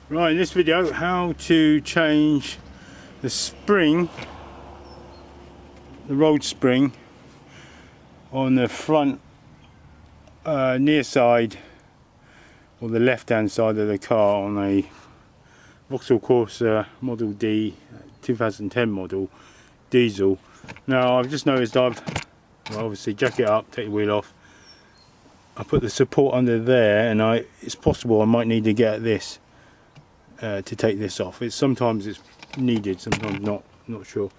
Right, in this video, how to change the spring, the road spring on the front near side or the left hand side of the car on a Vauxhall Corsa Model D 2010 model diesel. Now I've just noticed obviously jack it up, take the wheel off, I put the support under there, and it's possible I might need to get this to take this off. Sometimes it's needed, sometimes not sure.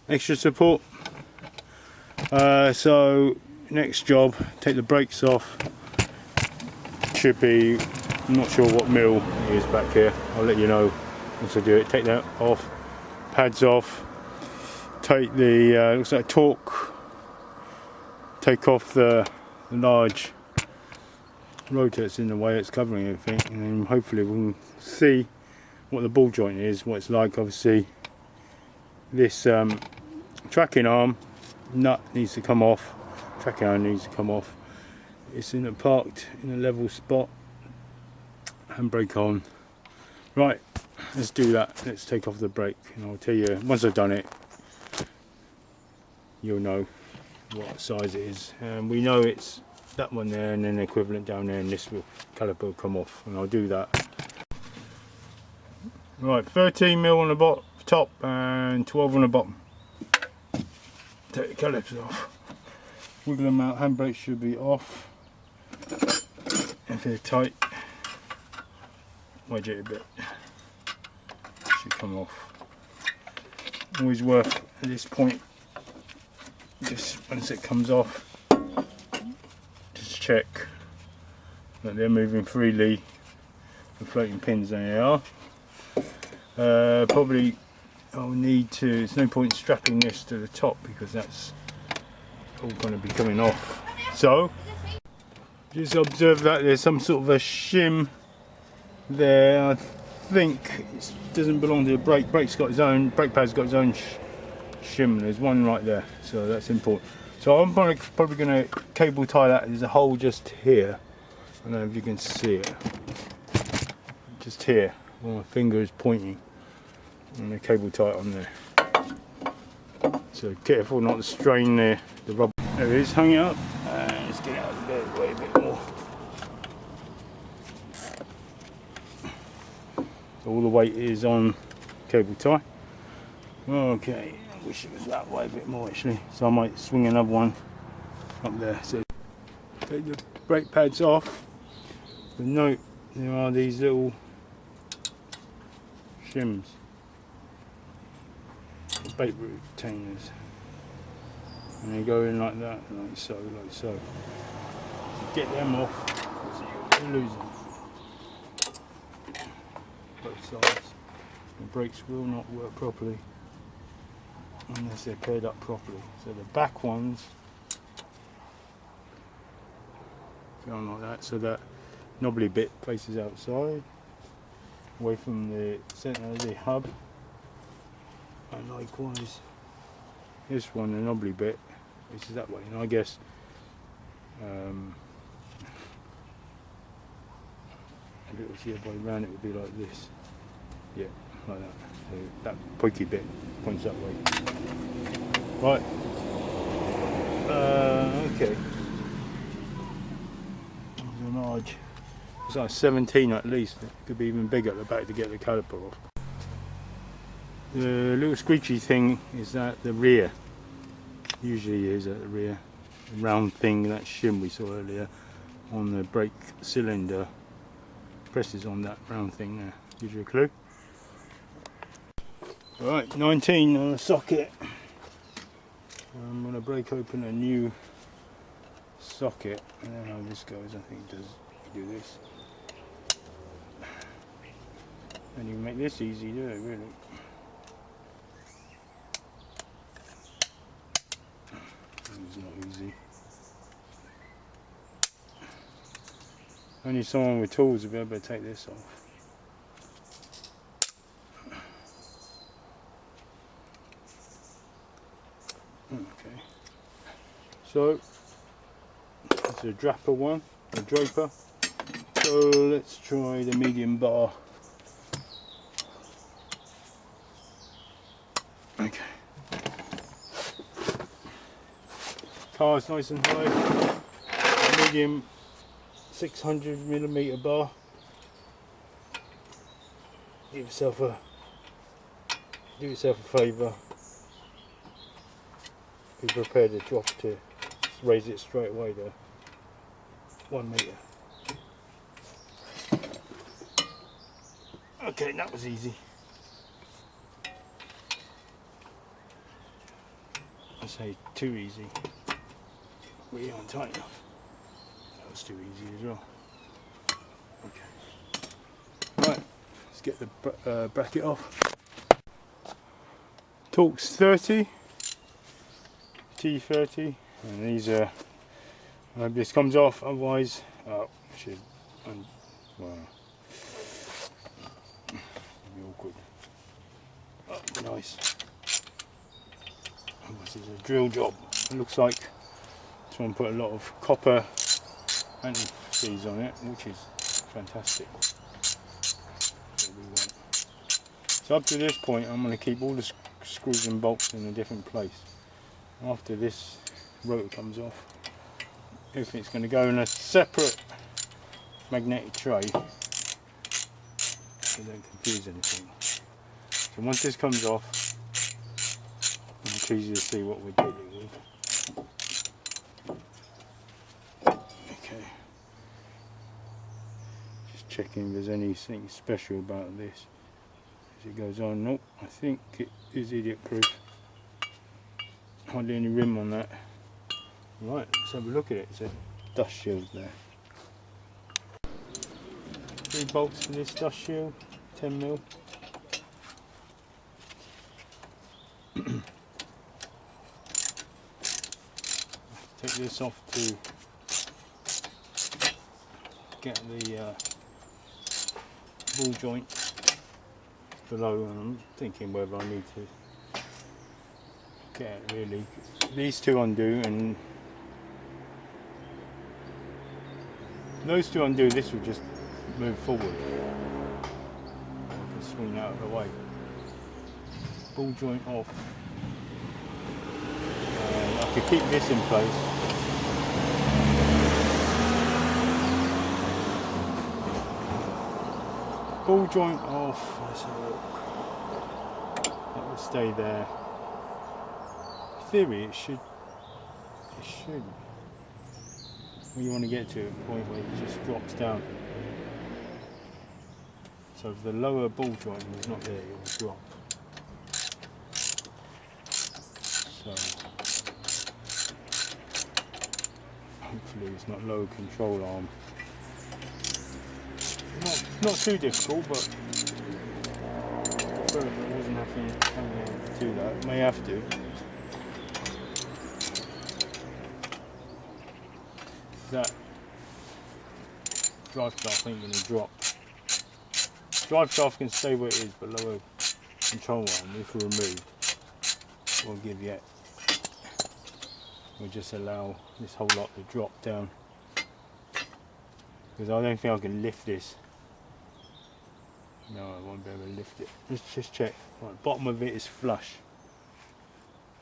Extra support. So next job, take the brakes off. Should be, I'm not sure what mil it is back here, I'll let you know once I do it. Take that off, pads off, take the looks like torque, take off the large rotor that's in the way, it's covering everything, and then hopefully we can see what the ball joint is, what it's like. Obviously this tracking arm nut needs to come off, tracking arm needs to come off. It's parked in a level spot, handbrake on. Right, let's do that. Let's take off the brake, and I'll tell you once I've done it, you'll know what size it is. And we know it's that one there, and then the equivalent down there, and this caliper will come off, and I'll do that. Right, 13 mil on the top and 12 on the bottom. Take the calipers off, wiggle them out. Handbrake should be off. If they're tight, wedge it a bit, should come off. Always worth at this point, just once it comes off, just check that they're moving freely. The floating pins, there they are. Probably I'll need to, there's no point strapping this to the top because that's all going to be coming off. So just observe that there's some sort of a shim there. I think it doesn't belong to the brake. Brake's got its own, brake pad's got its own shim. There's one right there, so that's important. So I'm probably going to cable tie that. There's a hole just here. I don't know if you can see it. Just here, where my finger is pointing. And the cable tie it on there. So careful not to strain the rubber. There it is, hung it up. Let's get it out of the bed way a bit more. So all the weight is on cable tie. Okay, I wish it was that way a bit more actually. So I might swing another one up there. So take the brake pads off. But note there are these little shims, brake retainers, and they go in like that, like so, like so. Get them off, so you're losing both sides. The brakes will not work properly unless they're paired up properly. So the back ones go on like that, so that knobbly bit faces outside, away from the centre of the hub, and likewise this one, the knobbly bit, faces that way. And I guess if it was the other way around, it would be like this. Yeah, like that. So that pointy bit points that way. Right. Okay. There's a large. It's like 17 at least. It could be even bigger at the back to get the caliper off. The little screechy thing is at the rear. Usually is at the rear. The round thing, that shim we saw earlier on the brake cylinder, presses on that round thing there. Gives you a clue. Right, 19 on the socket. I'm going to break open a new socket, and then how this goes, I think it does. You do this. And you can make this easy, do it, really. It's not easy. Only someone with tools will be able to take this off. Okay. So, it's a draper one, a draper. So let's try the medium bar Okay. Car's nice and high. Medium 600mm bar. Do yourself a favour. Be prepared to drop to raise it straight away to 1 metre. Okay, that was easy. I say too easy. We aren't tight enough. That was too easy as well. Okay. Right, let's get the bracket off. Torx 30, T30, and these are. I hope this comes off. Otherwise, well, it'll be awkward. Oh, nice. This is a drill job. It looks like someone put a lot of copper anti-seize on it, which is fantastic. That's what we want. So up to this point, I'm going to keep all the screws and bolts in a different place. After this rotor comes off, everything's going to go in a separate magnetic tray, so don't confuse anything. So once this comes off, it's easy to see what we're dealing with. Okay, just checking if there's anything special about this as it goes on. Nope, I think it is idiot proof. Hardly any rim on that. Right, let's have a look at it. It's a dust shield there. 3 bolts for this dust shield, 10mm. Take this off to get the ball joint below, and I'm thinking whether I need to get it really. These two undo, and those two undo. This will just move forward. I can swing out of the way. Ball joint off. I could keep this in place. Ball joint off. Let's have a look. That will stay there. In theory, it should. Well, you want to get to a point where it just drops down. So if the lower ball joint is not there, it will drop. So hopefully it's not lower control arm. Not too difficult, but if it wasn't having to do that, it may have to. That drive shaft ain't going to drop. Drive shaft can stay where it is, but lower control arm, if removed, won't give yet. We'll just allow this whole lot to drop down, because I don't think I can lift this. No, I won't be able to lift it. Let's just check. Right, bottom of it is flush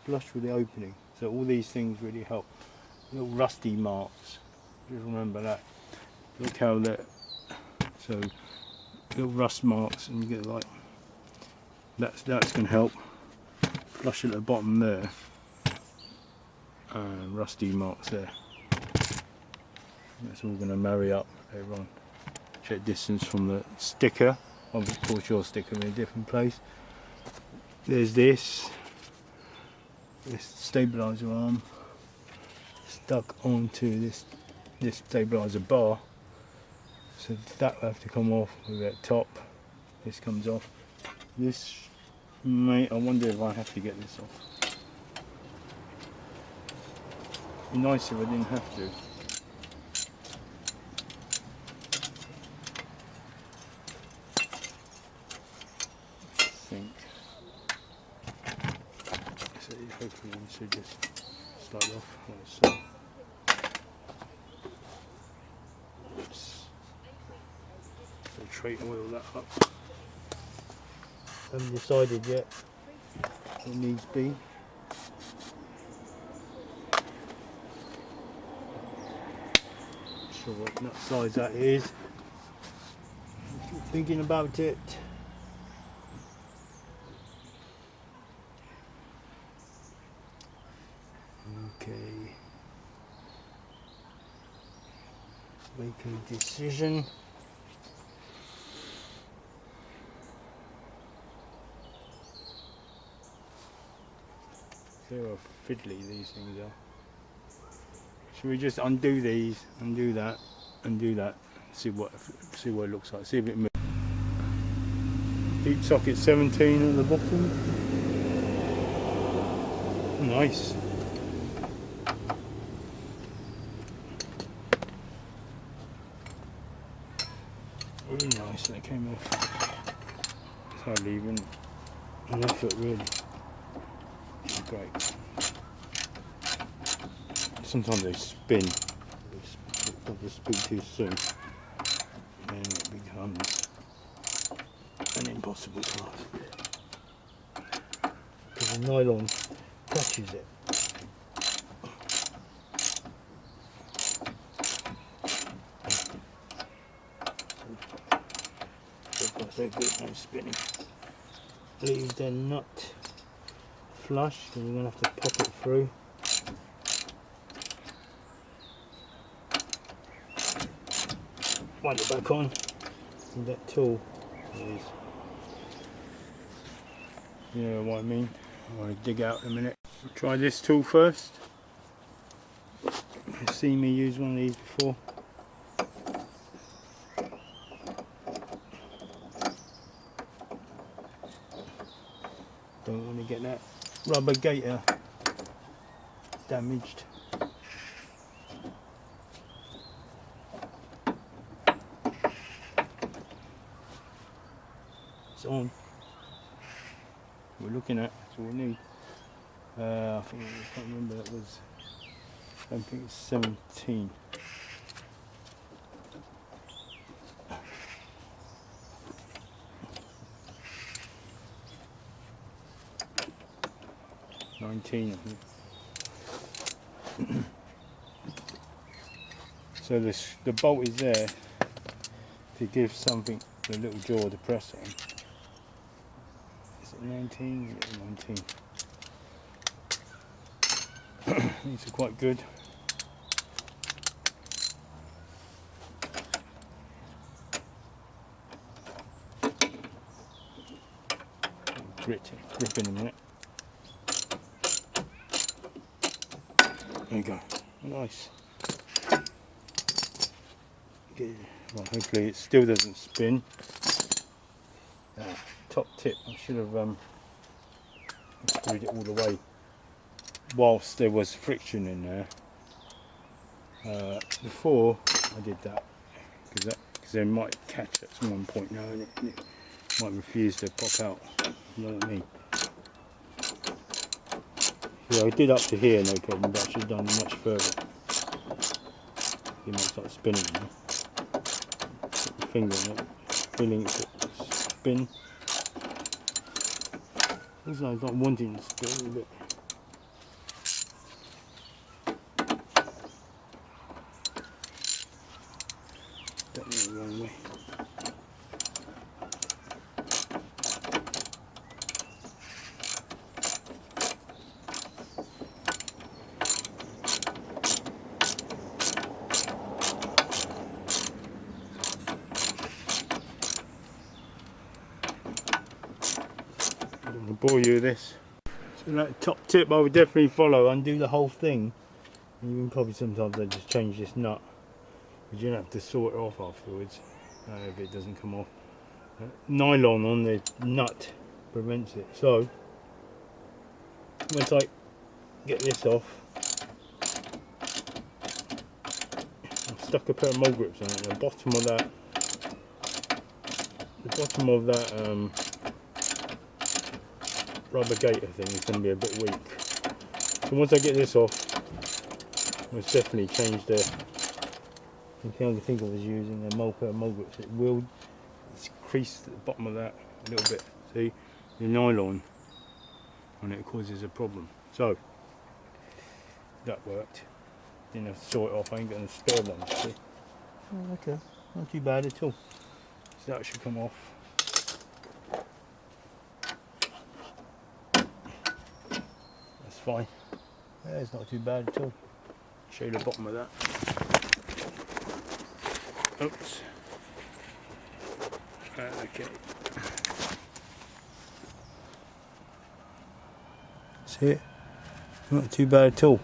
with the opening, so all these things really help. Little rusty marks, just remember that. Look how that, so little rust marks, and you get like that's going to help. Flush at the bottom there, and rusty marks there. That's all going to marry up later on. Check distance from the sticker. Of course, your sticker in a different place. There's this stabilizer arm stuck onto this stabilizer bar, so that will have to come off with that top. This comes off. This I wonder if I have to get this off. It'd be nice if I didn't have to. So hopefully we should just slide off like so. Tray oil that up. Haven't decided yet if it needs be. Not sure what nut size that is. Keep thinking about it. Okay. Make a decision. See how fiddly these things are. Should we just undo these, undo that, see what it looks like, see if it moves. Deep socket 17 at the bottom. Nice. Really nice, that came off. It's hardly even an effort really. Great. Sometimes they spin. If they spin too soon, then it becomes an impossible task. Because the nylon catches it. So far so good, no spinning. Leave the nut flush, because we're going to have to pop it through. Wind it back on with that tool. Is, you know what I mean? I want to dig out in a minute. I'll try this tool first. You've seen me use one of these before. Don't want to get that rubber gaiter damaged. It's on. We're looking at, that's all we need. I think I can't remember, that was, I don't think it's 17. I think. So the bolt is there to give something a little jaw to press on. Is it 19? Yeah, 19. These are quite good. Grip in a minute. There you go. Nice. Okay. Well, hopefully it still doesn't spin. Top tip, I should have screwed it all the way whilst there was friction in there. Before I did that, because they might catch at one point now and it might refuse to pop out. You know what I mean? Yeah, I did up to here, no problem, but I should have done much further. It might start spinning now. Put your finger on it, feeling it spin. Looks like it's not wanting to spin a bit. Don't know the wrong way. Bore you with this. So that top tip I would definitely follow, undo the whole thing. Even probably sometimes I just change this nut, because you don't have to sort it off afterwards if it doesn't come off. Nylon on the nut prevents it. So once I get this off, I've stuck a pair of mole grips on it. The bottom of that rubber gaiter thing is going to be a bit weak. So once I get this off, I'll definitely change the thing I can think of is using a pair of mole grips. It will crease at the bottom of that a little bit. See, the nylon and it causes a problem. So that worked. Didn't have to sort it off. I ain't got a spare one. See? Oh, okay, not too bad at all. So that should come off. That's fine. Yeah, it's not too bad at all. Show you the bottom of that. Oops. Okay. See it? Not too bad at all.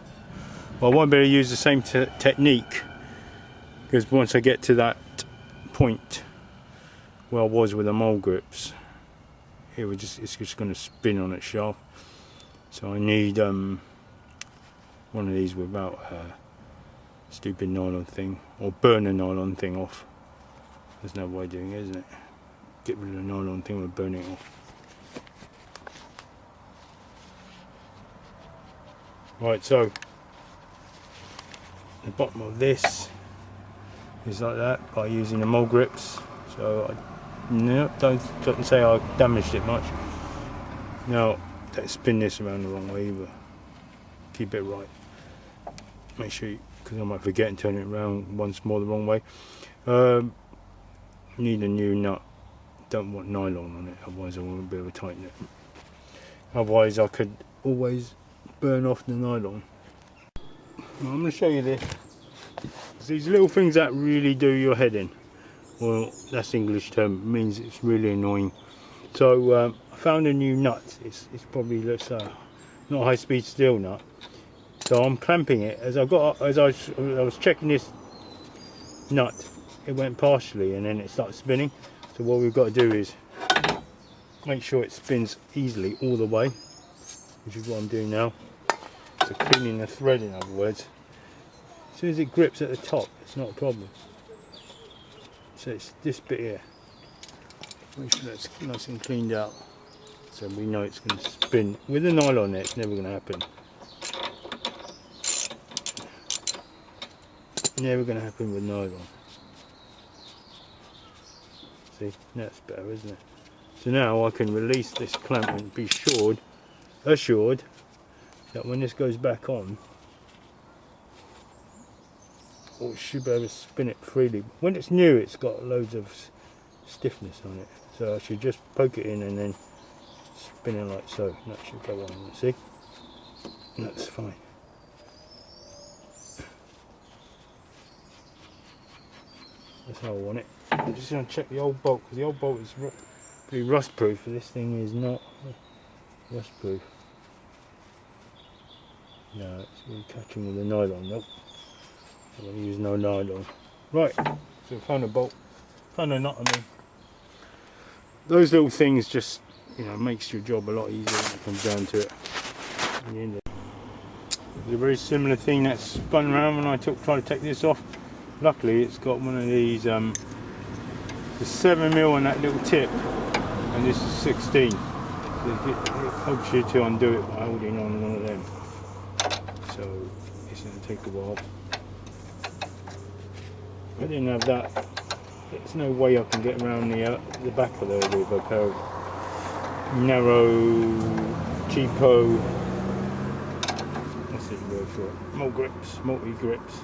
Well, I won't be able to use the same technique, because once I get to that point where I was with the mole grips, it's just going to spin on its shaft. So I need one of these without a stupid nylon thing, or burn the nylon thing off. There's no way of doing it, isn't it? Get rid of the nylon thing with burning it off. Right, so the bottom of this is like that by using the mole grips. So don't say I damaged it much. Now don't spin this around the wrong way either. Keep it right. Make sure, because I might forget and turn it around once more the wrong way. Need a new nut. Don't want nylon on it, otherwise I won't be able to tighten it. Otherwise I could always burn off the nylon. Now, I'm going to show you this. It's these little things that really do your head in. Well, that's the English term. It means it's really annoying. So I found a new nut. It's probably not a high-speed steel nut. So I'm clamping it. As I was checking this nut, it went partially and then it started spinning. So what we've got to do is make sure it spins easily all the way, which is what I'm doing now. So cleaning the thread, in other words. As soon as it grips at the top, it's not a problem. So it's this bit here. Make sure that's nice and cleaned out, so we know it's going to spin. With the nylon there, it's never going to happen. Never going to happen with nylon. See, that's better, isn't it? So now I can release this clamp and be assured that when this goes back on, it should be able to spin it freely. When it's new, it's got loads of stiffness on it, so I should just poke it in and then spin it like so. That should go on. See, and that's fine. That's how I want it. I'm just going to check the old bolt, because the old bolt is pretty rust proof, and this thing is not rust proof. No, it's really catching with the nylon. Nope, I'm going to use no nylon. Right, so found a bolt, found a nut. I mean, those little things just, makes your job a lot easier when it comes down to it. In the end, it's a very similar thing that spun around when I tried to take this off. Luckily, it's got one of these, the 7mm on that little tip, and this is 16. So it helps you to undo it by holding on one of them. So it's going to take a while. If I didn't have that, there's no way I can get around the back of there with a pair of narrow, cheapo, what's the word for it? Multi-grips.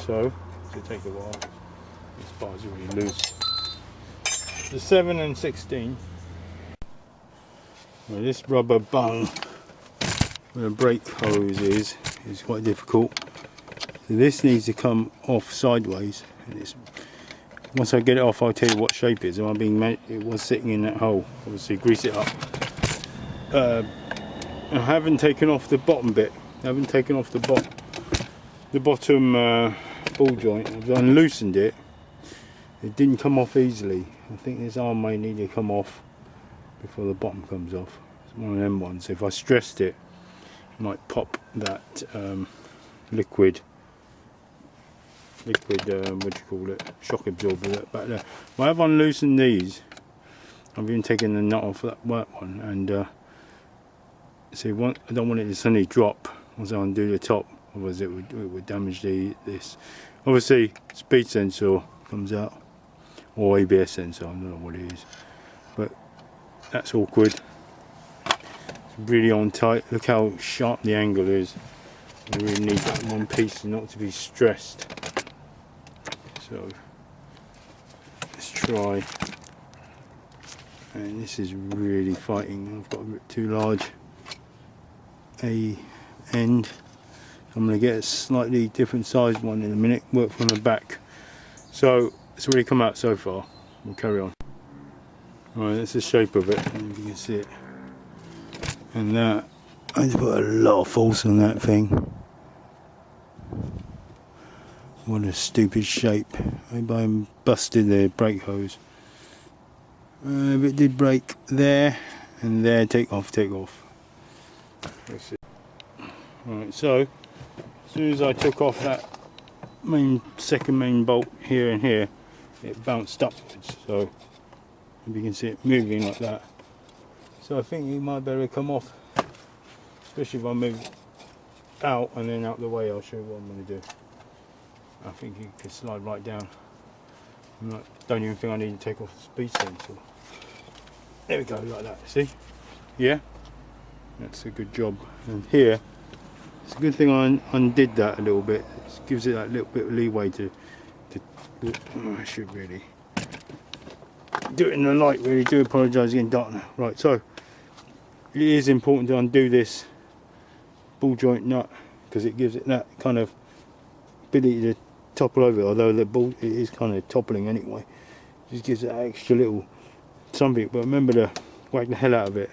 So it'll take a while. This bar is really loose. The 7 and 16. Well, this rubber bung where the brake hose is quite difficult. So this needs to come off sideways. And once I get it off, I'll tell you what shape it is. It was sitting in that hole. Obviously, grease it up. I haven't taken off the bottom bit. I haven't taken off the bottom ball joint. I've unloosened it. It didn't come off easily. I think this arm may need to come off before the bottom comes off. It's one of them ones. If I stressed it, it might pop that liquid what do you call it, shock absorber back there. Well, I have unloosened these. I've even taken the nut off that one, and see, I don't want it to suddenly drop once I undo the top, otherwise it would damage this. Obviously, speed sensor comes out, or ABS sensor, I don't know what it is. but that's awkward. It's really on tight. Look how sharp the angle is. You really need that one piece not to be stressed. So let's try. And this is really fighting. I've got a bit too large a end. I'm going to get a slightly different sized one in a minute. Work from the back. So it's already come out so far. We'll carry on. Alright, that's the shape of it. If you can see it. And that, I just put a lot of force on that thing. What a stupid shape. I busted the brake hose. If it did break there and there, take off. Right, so as soon as I took off that second main bolt here and here, it bounced upwards. So if you can see it moving like that. So I think it might better come off, especially if I move out and then out the way. I'll show you what I'm going to do. I think it could slide right down. Don't even think I need to take off the speed sensor. There we go, like that, see? Yeah? That's a good job. And here, it's a good thing I undid that a little bit. It gives it that little bit of leeway to I should really do it in the light, really. Do apologise again, dark now. Right, so it is important to undo this ball joint nut because it gives it that kind of ability to topple over, although the ball it is kind of toppling anyway. Just gives it that extra little something, but remember to whack the hell out of it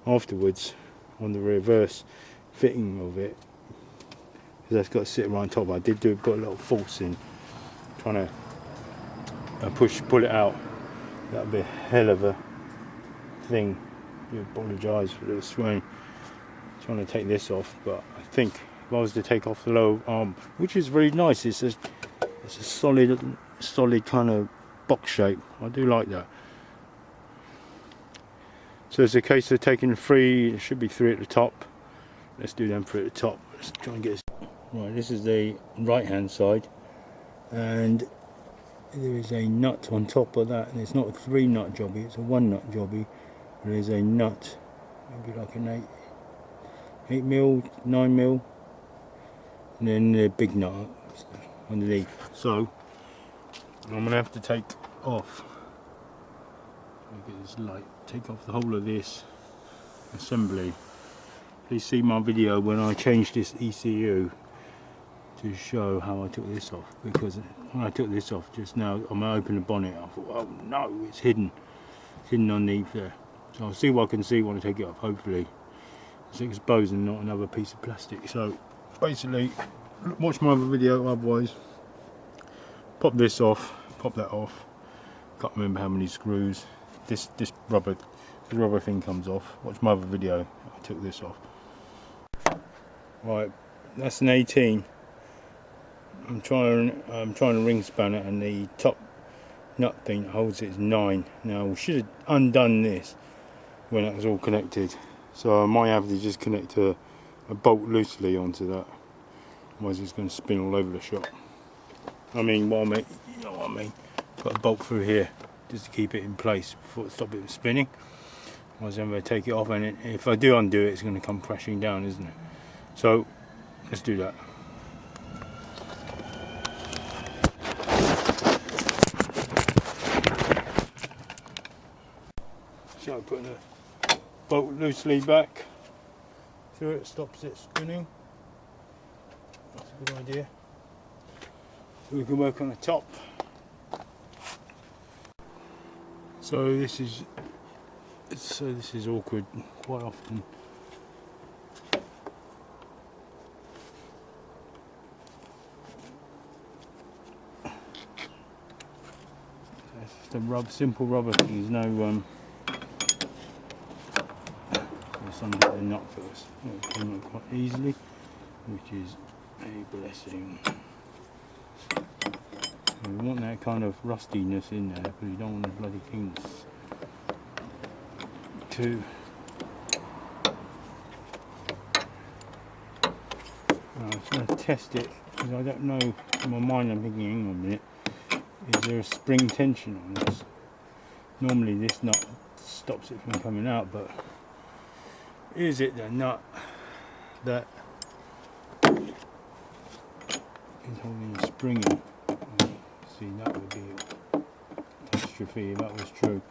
afterwards on the reverse fitting of it, because that's got to sit right on top. I did put a lot of force in trying to pull it out. That would be a hell of a thing. You apologise for the swing. Trying to take this off, but I think if I was to take off the lower arm, which is very nice, it's a solid kind of box shape. I do like that. So it's a case of taking 3, it should be 3 at the top. Let's do them 3 at the top. Let's try and get this. Right, this is the right hand side, and there is a nut on top of that, and it's not a 3 nut jobby, it's a 1 nut jobby. There's a nut, maybe like an 8mm, 9mm, and then the big nut underneath. So I'm going to have to take off, get this light, take off the whole of this assembly. Please see my video when I changed this ECU to show how I took this off, because when I took this off just now, I'm going to open the bonnet, I thought, oh no, it's hidden underneath there. So I'll see what I can see when I take it off. Hopefully it's exposed and not another piece of plastic. So basically, watch my other video, otherwise pop this off, pop that off. Can't remember how many screws. This rubber thing comes off. Watch my other video, I took this off. Right, that's an 18. I'm trying to ring span it, and the top nut thing that holds it is 9. Now we should have undone this when it was all connected, so I might have to just connect a bolt loosely onto that, otherwise it's going to spin all over the shop. I mean, what I mean, you know what I mean, put a bolt through here just to keep it in place before it stops it from spinning. Otherwise I'm going to take it off, and if I do undo it, it's going to come crashing down, isn't it? So let's do that. So putting the bolt loosely back through it stops it spinning. That's a good idea. So we can work on the top. So this is awkward quite often. It's just a simple rubber thing. There's no undo the nut first. It came out quite easily, which is a blessing. We want that kind of rustiness in there, because you don't want the bloody things to I'm just going to test it, because I don't know, in my mind I'm thinking, hang on a minute, is there a spring tension on this? Normally this nut stops it from coming out, but is it the nut that is holding the spring in? See, that would be a catastrophe if that was true.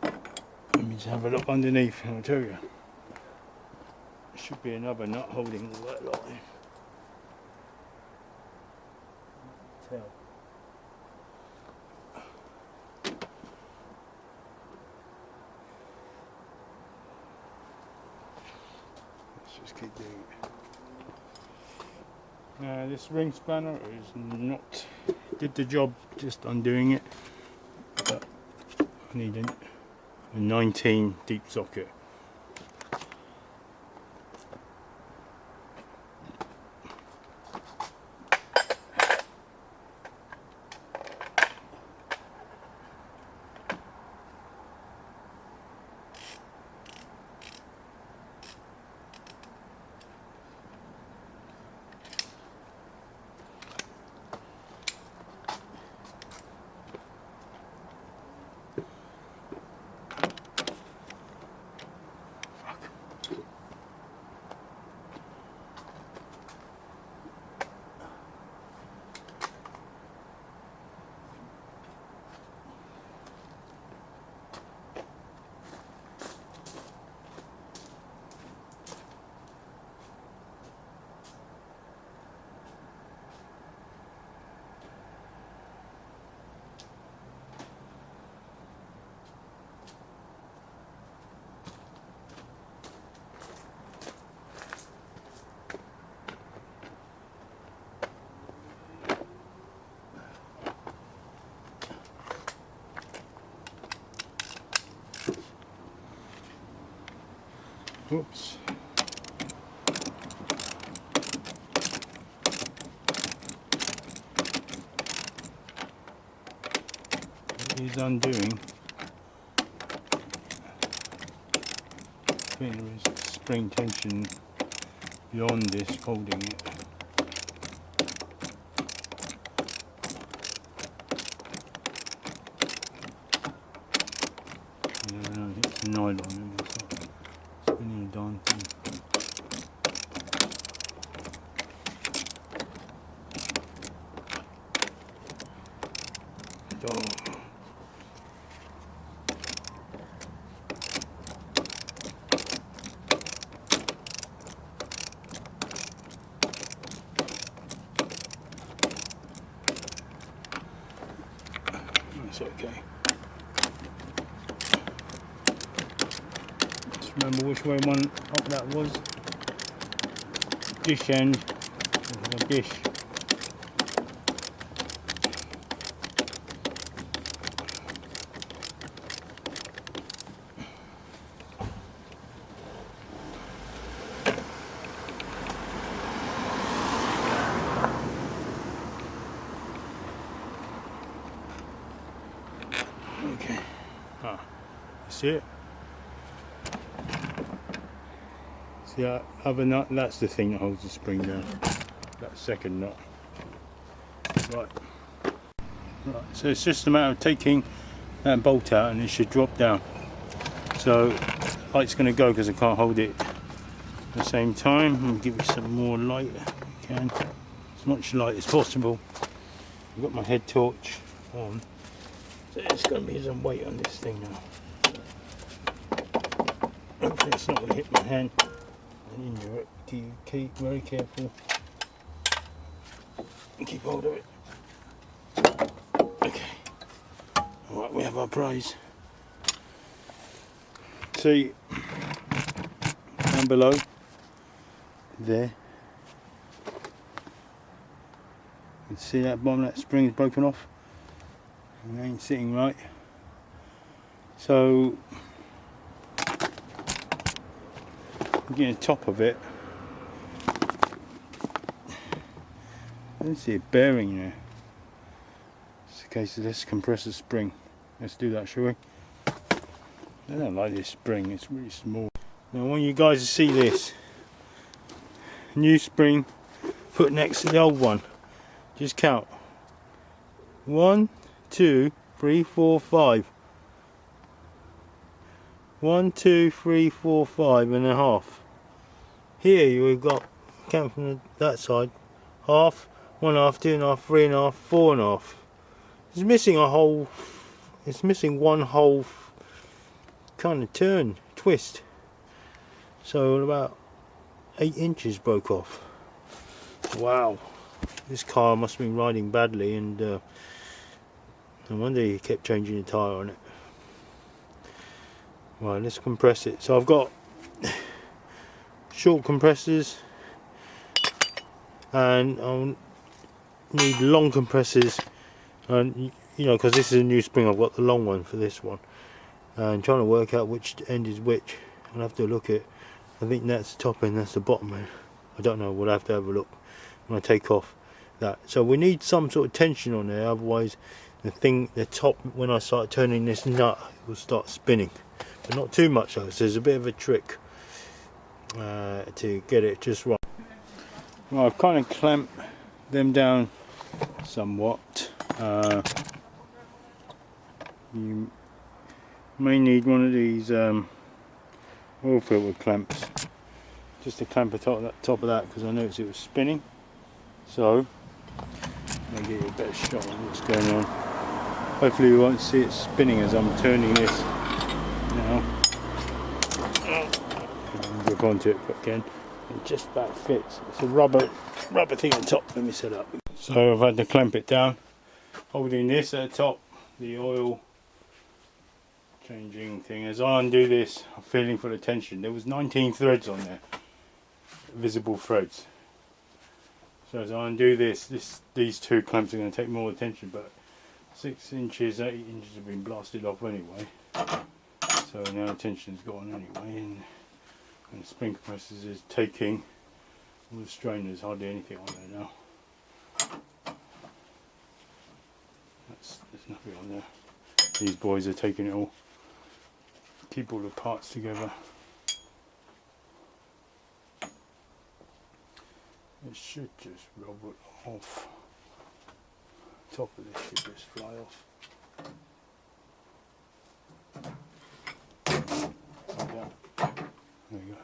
Let me just have a look underneath and I'll tell you. There should be another nut holding all that lot in. Tell. Let's just keep doing it. This ring spanner is not did the job just undoing it, but I need a 19 deep socket. Oops. It is undoing. I think there is spring tension beyond this holding it. Yeah, no, it's nylon and it's not spinning a darn thing. Oh. That's okay. Just remember which way one up that was. Dish end. A dish. Okay. See it? See that other nut? That's the thing that holds the spring down. That second nut. Right. So it's just a matter of taking that bolt out and it should drop down. So the light's going to go because I can't hold it at the same time. I'll give you some more light if I can. As much light as possible. I've got my head torch on. So it's going to be some weight on this thing now. Hopefully it's not going to hit my hand. And injure it. Keep very careful. And keep hold of it. Okay. Alright, we have our prize. See, down below, there. You can see that bottom, that spring is broken off. And it ain't sitting right. So getting the top of it. I don't see a bearing there. It's a case of let's compress the spring. Let's do that, shall we? I don't like this spring, it's really small. Now I want you guys to see this. New spring put next to the old one. Just count. 1, 2, 3, 4, 5. 1, 2, 3, 4, 5 and a half. Here we've got, count from that side, half, 1.5, 2.5, 3.5, 4.5. It's missing a whole, it's missing one whole kind of turn, twist. So about 8 inches broke off. Wow, this car must have been riding badly, and no wonder he kept changing the tyre on it. Right, let's compress it. So I've got short compressors, and I'll need long compressors, and you know, because this is a new spring, I've got the long one for this one, and trying to work out which end is which. I'll have to look at, I think that's the top end, that's the bottom end. I don't know, we'll have to have a look when I take off that. So we need some sort of tension on there, otherwise the top, when I start turning this nut, it will start spinning. But not too much though, so there's a bit of a trick to get it just right. Well, I've kind of clamped them down somewhat. You may need one of these oil filter clamps just to clamp the top of that, because I noticed it was spinning. So I'll get you a better shot of what's going on. Hopefully you won't see it spinning as I'm turning this now. Grip onto it again. It just about fits. It's a rubber thing on top. Let me set up. So I've had to clamp it down, holding this at the top, the oil changing thing. As I undo this, I'm feeling for the tension. There was 19 threads on there, visible threads. So as I undo this, these two clamps are going to take more attention, but 6 inches, 8 inches have been blasted off anyway. So now the tension's gone anyway, and the spring compressors is taking all the strain. There's hardly anything on there now. There's nothing on there. These boys are taking it all. Keep all the parts together. It should just rub it off. Top of this should just fly off. Like that. There you go.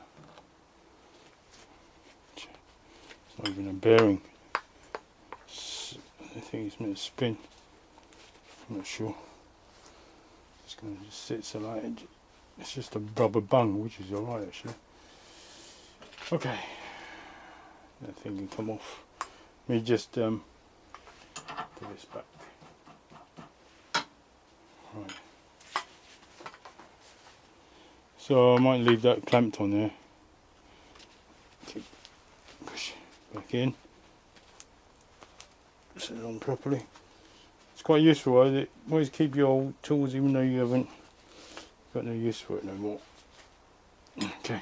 It's not even a bearing. I think it's meant to spin. I'm not sure. It's going to just sit so like it's just a rubber bung, which is alright actually. Okay, that thing can come off. Let me just put this back. Right. So I might leave that clamped on there. Push back in. Set it on properly. It's quite useful. Always keep your old tools even though you haven't got no use for it no more. Okay.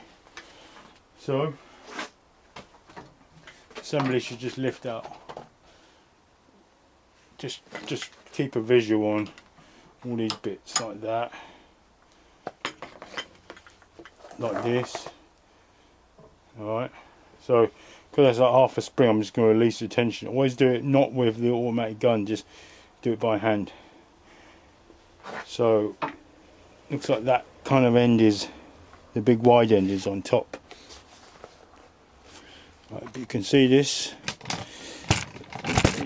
So assembly should just lift out. Just keep a visual on all these bits like that. Like this. Alright. So because that's like half a spring, I'm just going to release the tension. Always do it not with the automatic gun, just do it by hand. So looks like that kind of end is, the big wide end is on top. Right, but you can see this.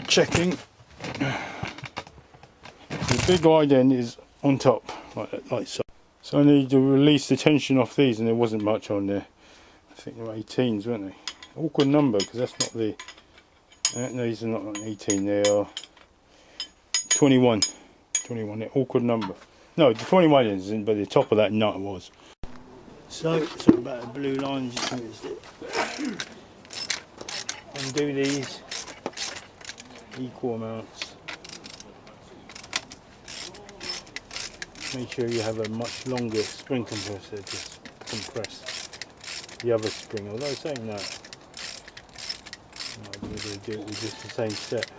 Checking. The big wide end is on top, like so. So I need to release the tension off these, and there wasn't much on there. I think they were 18s, weren't they? Awkward number, because that's not the... no, these are not 18, they are 21. 21, awkward number. No, the 21 isn't, but the top of that nut was. So, sorry about the blue line, just missed it. Undo these, equal amounts. Make sure you have a much longer spring compressor to compress the other spring. Although saying that, I might be able to do it with just the same set,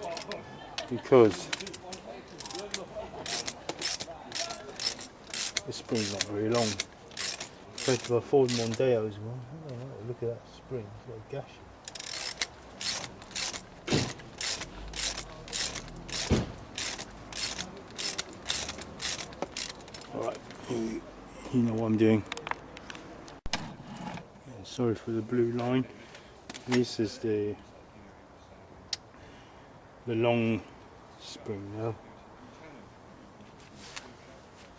because the spring's not very long. Compared to a Ford Mondeo's one. Oh, look at that spring, it's got a gash. Alright, You know what I'm doing. Sorry for the blue line. This is the long spring now.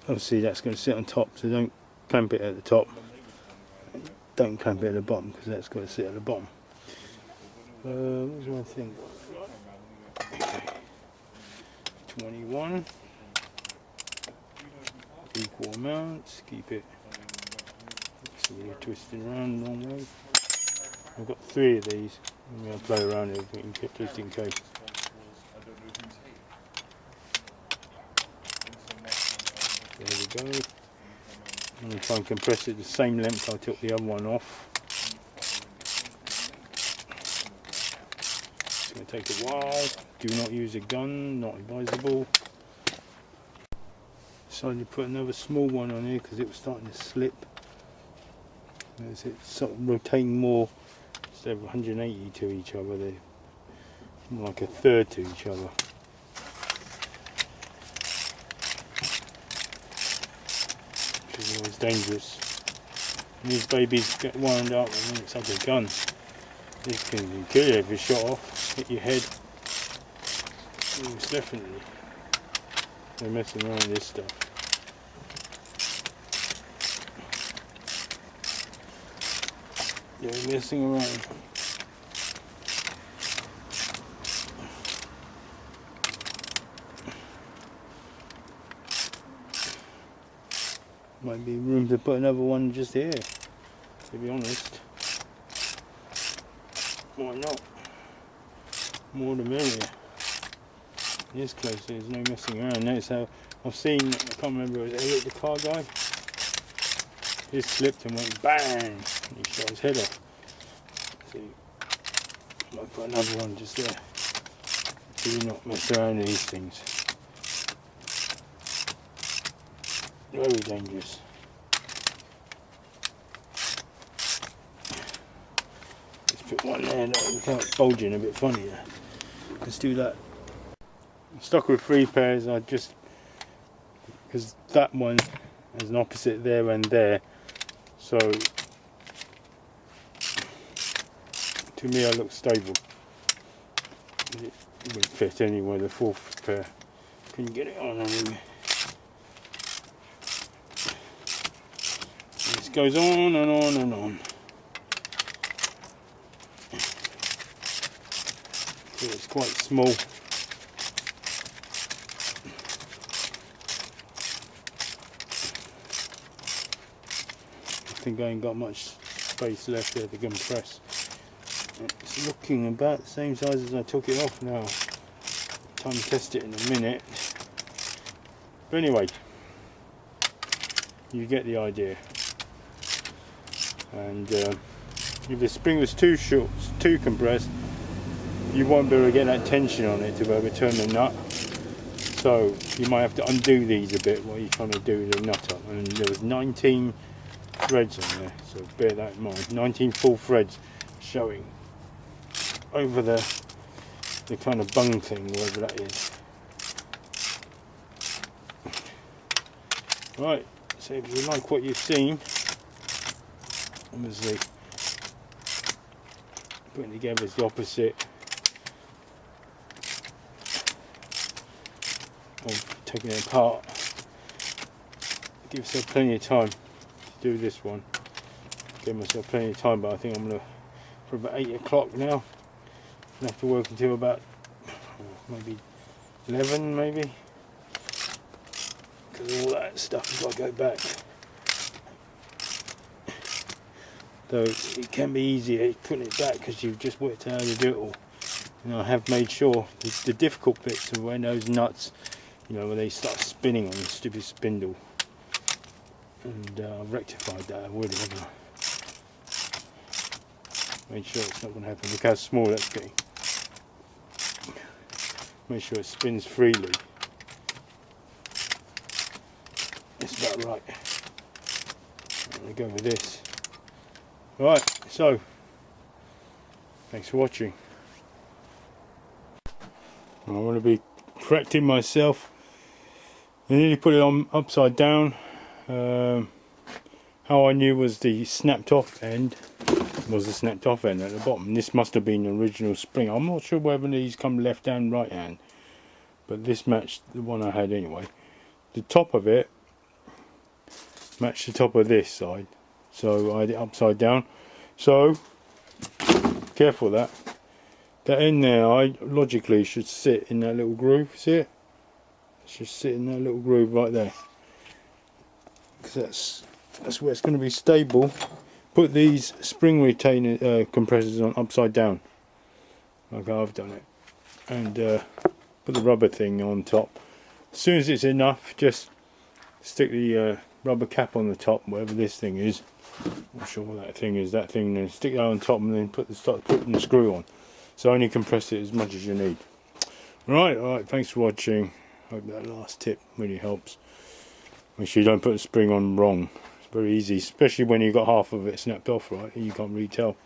Obviously that's going to sit on top, so don't clamp it at the top. Don't clamp it at the bottom, because that's got to sit at the bottom. What was one thing? Okay. 21. Equal amounts. Keep it. So we're twisting around the wrong way. I've got 3 of these. I'm going to play around with it just in case. There we go. I'm going to try and compress it the same length I took the other one off. It's going to take a while. Do not use a gun, not advisable. Decided to put another small one on here because it was starting to slip. As it's sort of rotating more, instead of 180 to each other, they're more like a third to each other. Which is always dangerous. And these babies get wound up and it's like a gun. This can kill you if you're shot off, hit your head. Most definitely. They're messing around with this stuff. They're messing around. Might be room to put another one just here, to be honest. Why not? More the merrier. This close, there's no messing around. Notice how I've seen, I can't remember, was it Eric the car guy? He slipped and went bang! He shot his head off. See, I might put another one just there. Do not mess around with these things. Very dangerous. Let's put one there, look how it's bulging a bit funny there. Let's do that. I'm stuck with 3 pairs, I just, because that one has an opposite there and there, so to me I look stable. It wouldn't fit anyway, the 4th pair. Can you get it on anyway? This goes on and on and on. So it's quite small. I think I ain't got much space left there to compress. It's looking about the same size as I took it off now. Time to test it in a minute. But anyway, you get the idea. And if the spring was too short, too compressed, you won't be able to get that tension on it to overturn the nut. So you might have to undo these a bit while you're trying to do the nut up. And there was 19 threads on there, so bear that in mind. 19 full threads showing over the kind of bung thing, whatever that is. Right, so if you like what you've seen, obviously putting together is the opposite of taking it apart. Give yourself plenty of time to do this one. Give myself plenty of time, but I think I'm going to, for about 8 o'clock now, I have to work until about maybe 11 maybe, because all that stuff has got to go back. Though it can be easier putting it back because you've just worked out how to do it all. And I have made sure the difficult bits are when those nuts, you know, when they start spinning on the stupid spindle. And I've rectified that already, haven't I? Made sure it's not going to happen. Look how small that's getting. Make sure it spins freely. It's about right. I'm going to go with this. Right, so thanks for watching. I want to be correcting myself. I nearly put it on upside down. how I knew was the snapped off end was the snapped off end at the bottom. This must have been the original spring. I'm not sure whether these come left and right hand, but this matched the one I had anyway. The top of it matched the top of this side, so I had it upside down. So careful of that end there, I logically should sit in that little groove. See it? It should sit in that little groove right there, because that's where it's going to be stable. Put these spring retainer compressors on upside down, like I've done it, and put the rubber thing on top. As soon as it's enough, just stick the rubber cap on the top, whatever this thing is. I'm not sure what that thing is. That thing, then stick that on top, and then start putting the screw on. So only compress it as much as you need. Alright, thanks for watching. Hope that last tip really helps. Make sure you don't put the spring on wrong. It's very easy, especially when you've got half of it snapped off, right? You can't really tell.